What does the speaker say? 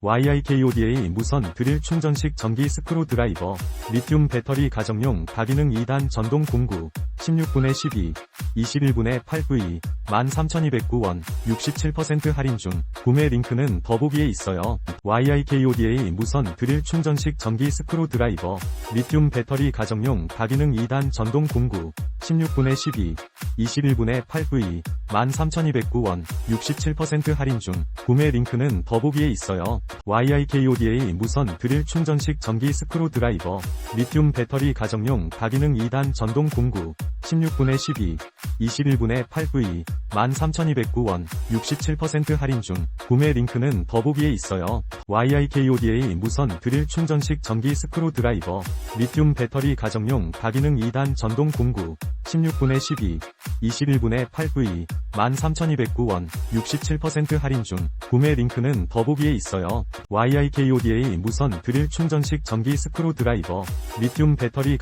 YIKODA 무선 드릴 충전식 전기 스크루 드라이버, 리튬 배터리 가정용 다기능 2단 전동 공구, 16분의 12, 21분의 8V, 13,209원, 67% 할인 중. 구매 링크는 더보기에 있어요. YIKODA 무선 드릴 충전식 전기 스크루 드라이버, 리튬 배터리 가정용 다기능 2단 전동 공구, 16분의 12, 21분의 8V, 13,209원, 67% 할인 중. 구매 링크는 더보기에 있어요. YIKODA 무선 드릴 충전식 전기 스크루 드라이버, 리튬 배터리 가정용 다기능 2단 전동 공구, 16분의 12, 21분의 8V, 13,209원, 67% 할인 중. 구매 링크는 더보기에 있어요. YIKODA 무선 드릴 충전식 전기 스크루 드라이버, 리튬 배터리 가정용 다기능 2단 전동 공구, 16분의 12, 21분의 8V, 13,209원, 67% 할인 중. 구매 링크는 더보기에 있어요. YIKODA 무선 드릴 충전식 전기 스크루 드라이버, 리튬 배터리 가정